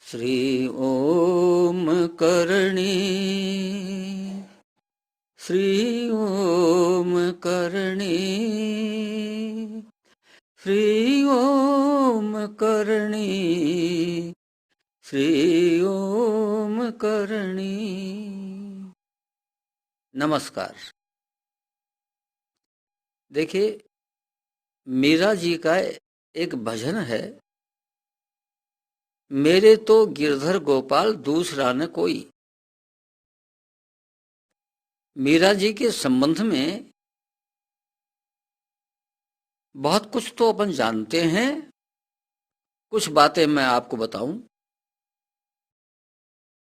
श्री ओम करणी, श्री ओम करणी, श्री ओम करणी, श्री ओम करणी। नमस्कार। देखिए, मीरा जी का एक भजन है, मेरे तो गिरधर गोपाल दूसरा न कोई। मीरा जी के संबंध में बहुत कुछ तो अपन जानते हैं, कुछ बातें मैं आपको बताऊं।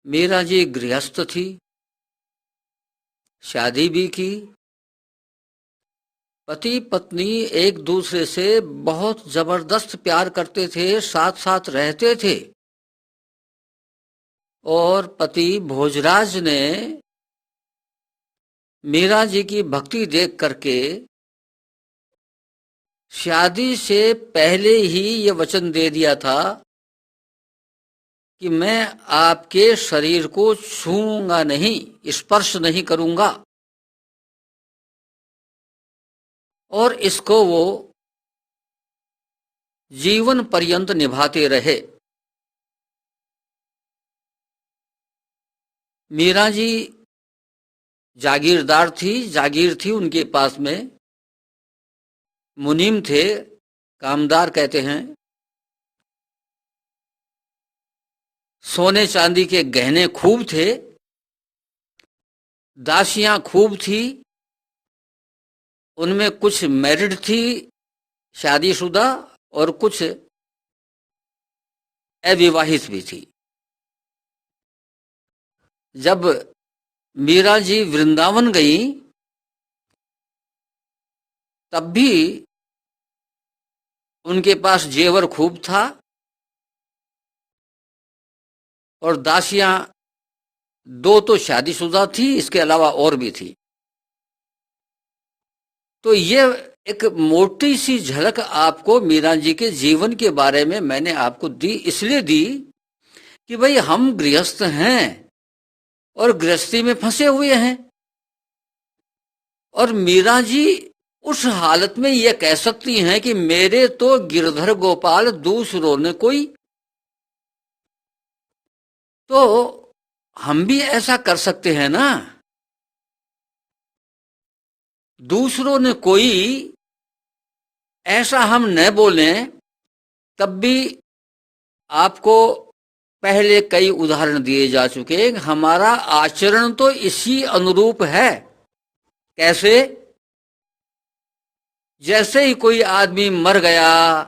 मीरा जी गृहस्थ थी, शादी भी की, पति पत्नी एक दूसरे से बहुत जबरदस्त प्यार करते थे, साथ साथ रहते थे। और पति भोजराज ने मीरा जी की भक्ति देख करके शादी से पहले ही ये वचन दे दिया था कि मैं आपके शरीर को छूऊंगा नहीं, स्पर्श नहीं करूंगा। और इसको वो जीवन पर्यंत निभाते रहे। मीरा जी जागीरदार थी, जागीर थी उनके पास में, मुनीम थे, कामदार कहते हैं। सोने चांदी के गहने खूब थे, दासियां खूब थी, उनमें कुछ मैरिड थी, शादीशुदा, और कुछ अविवाहित भी थी। जब मीरा जी वृंदावन गई तब भी उनके पास जेवर खूब था, और दासियां दो तो शादीशुदा थी, इसके अलावा और भी थी। तो ये एक मोटी सी झलक आपको मीरा जी के जीवन के बारे में मैंने आपको दी, इसलिए दी कि भाई हम गृहस्थ हैं और गृहस्थी में फंसे हुए हैं। और मीरा जी उस हालत में यह कह सकती हैं कि मेरे तो गिरधर गोपाल दूसरों ने कोई। तो हम भी ऐसा कर सकते हैं ना। दूसरों ने कोई ऐसा हम न बोलें, तब भी आपको पहले कई उदाहरण दिए जा चुके हैं। हमारा आचरण तो इसी अनुरूप है। कैसे? जैसे ही कोई आदमी मर गया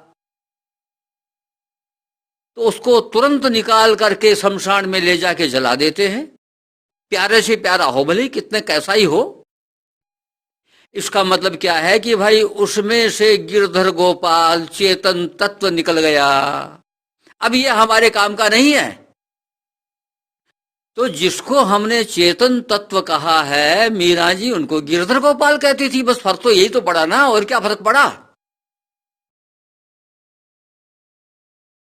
तो उसको तुरंत निकाल करके शमशान में ले जाके जला देते हैं, प्यारे से प्यारा हो, भले कितने कैसा ही हो। इसका मतलब क्या है कि भाई उसमें से गिरधर गोपाल चेतन तत्व निकल गया, अब ये हमारे काम का नहीं है। तो जिसको हमने चेतन तत्व कहा है, मीरा जी उनको गिरधर गोपाल कहती थी। बस फर्क तो यही तो पड़ा ना, और क्या फर्क पड़ा।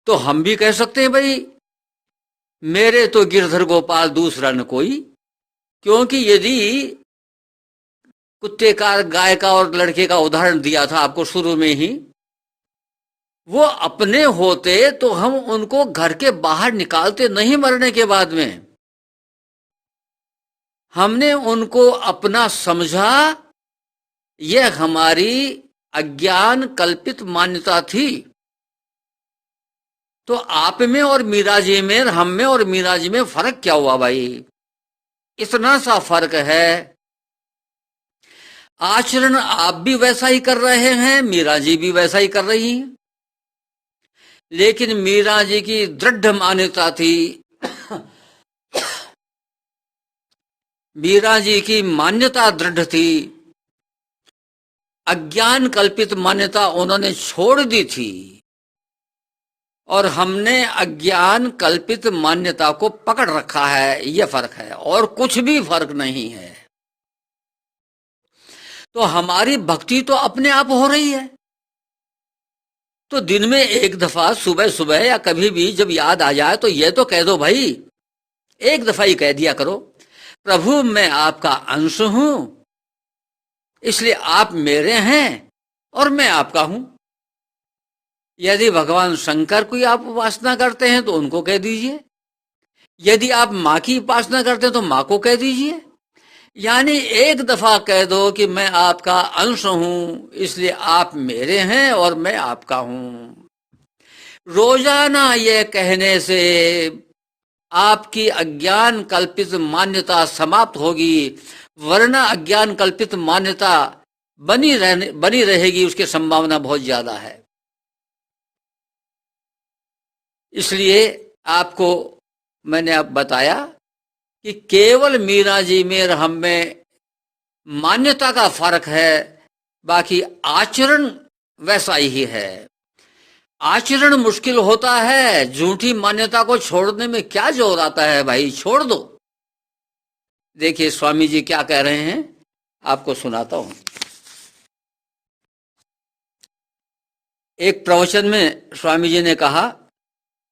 तो हम भी कह सकते हैं भाई मेरे तो गिरधर गोपाल दूसरा न कोई। क्योंकि यदि कुत्ते का, गाय का और लड़के का उदाहरण दिया था आपको शुरू में ही, वो अपने होते तो हम उनको घर के बाहर निकालते नहीं मरने के बाद में। हमने उनको अपना समझा, यह हमारी अज्ञान कल्पित मान्यता थी। तो आप में और मीरा जी में, हम में और मीरा जी में फर्क क्या हुआ भाई? इतना सा फर्क है। आचरण आप भी वैसा ही कर रहे हैं, मीरा जी भी वैसा ही कर रही हैं। लेकिन मीरा जी की दृढ़ मान्यता थी, मीरा जी की मान्यता दृढ़ थी, अज्ञान कल्पित मान्यता उन्होंने छोड़ दी थी, और हमने अज्ञान कल्पित मान्यता को पकड़ रखा है। यह फर्क है, और कुछ भी फर्क नहीं है। तो हमारी भक्ति तो अपने आप हो रही है। तो दिन में एक दफा सुबह सुबह या कभी भी जब याद आ जाए तो ये तो कह दो भाई, एक दफा ही कह दिया करो, प्रभु मैं आपका अंश हूं, इसलिए आप मेरे हैं और मैं आपका हूं। यदि भगवान शंकर की आप उपासना करते हैं तो उनको कह दीजिए, यदि आप माँ की उपासना करते हैं तो माँ को कह दीजिए। यानी एक दफा कह दो कि मैं आपका अंश हूं, इसलिए आप मेरे हैं और मैं आपका हूं। रोजाना यह कहने से आपकी अज्ञान कल्पित मान्यता समाप्त होगी, वरना अज्ञान कल्पित मान्यता बनी रहेगी, उसकी संभावना बहुत ज्यादा है। इसलिए आपको मैंने अब बताया कि केवल मीरा जी में और हम में मान्यता का फर्क है, बाकी आचरण वैसा ही है। आचरण मुश्किल होता है, झूठी मान्यता को छोड़ने में क्या जोर आता है भाई, छोड़ दो। देखिए स्वामी जी क्या कह रहे हैं, आपको सुनाता हूं। एक प्रवचन में स्वामी जी ने कहा,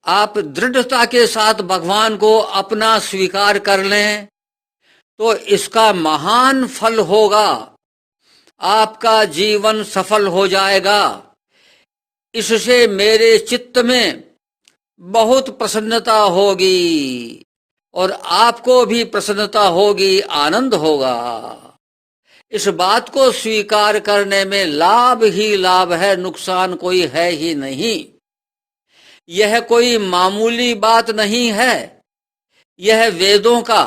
आप दृढ़ता के साथ भगवान को अपना स्वीकार कर लें तो इसका महान फल होगा, आपका जीवन सफल हो जाएगा। इससे मेरे चित्त में बहुत प्रसन्नता होगी और आपको भी प्रसन्नता होगी, आनंद होगा। इस बात को स्वीकार करने में लाभ ही लाभ है, नुकसान कोई है ही नहीं। यह कोई मामूली बात नहीं है, यह वेदों का,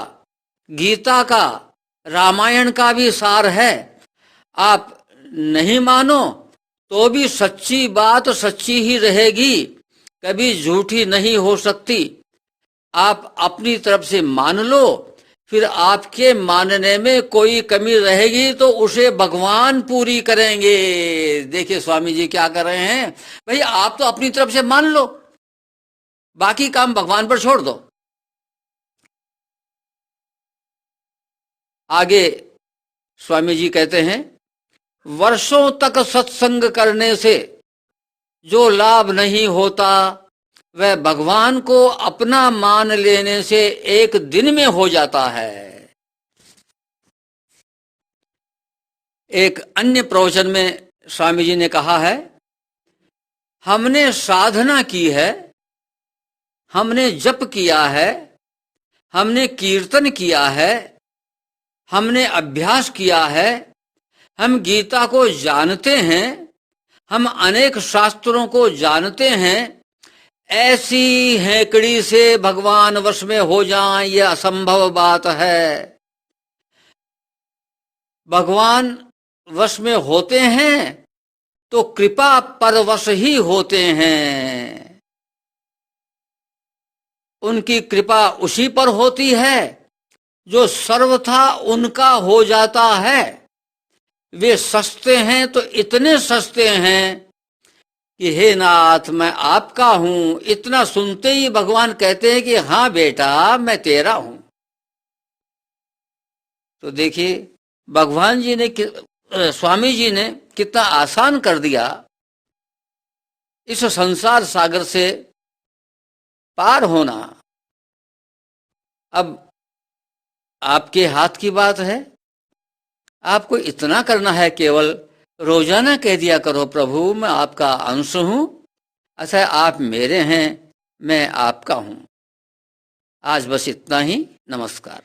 गीता का, रामायण का भी सार है। आप नहीं मानो तो भी सच्ची बात सच्ची ही रहेगी, कभी झूठी नहीं हो सकती। आप अपनी तरफ से मान लो, फिर आपके मानने में कोई कमी रहेगी तो उसे भगवान पूरी करेंगे। देखिए स्वामी जी क्या कर रहे हैं, भाई आप तो अपनी तरफ से मान लो, बाकी काम भगवान पर छोड़ दो। आगे स्वामी जी कहते हैं, वर्षों तक सत्संग करने से जो लाभ नहीं होता वह भगवान को अपना मान लेने से एक दिन में हो जाता है। एक अन्य प्रवचन में स्वामी जी ने कहा है, हमने साधना की है, हमने जप किया है, हमने कीर्तन किया है, हमने अभ्यास किया है, हम गीता को जानते हैं, हम अनेक शास्त्रों को जानते हैं, ऐसी हेकड़ी से भगवान वश में हो जाएं यह असंभव बात है। भगवान वश में होते हैं तो कृपा परवश ही होते हैं। उनकी कृपा उसी पर होती है जो सर्वथा उनका हो जाता है। वे सस्ते हैं तो इतने सस्ते हैं कि हे नाथ मैं आपका हूं, इतना सुनते ही भगवान कहते हैं कि हाँ बेटा मैं तेरा हूं। तो देखिए भगवान जी ने, स्वामी जी ने कितना आसान कर दिया इस संसार सागर से पार होना। अब आपके हाथ की बात है, आपको इतना करना है, केवल रोजाना कह दिया करो, प्रभु मैं आपका अंश हूं, अच्छा आप मेरे हैं, मैं आपका हूं। आज बस इतना ही, नमस्कार।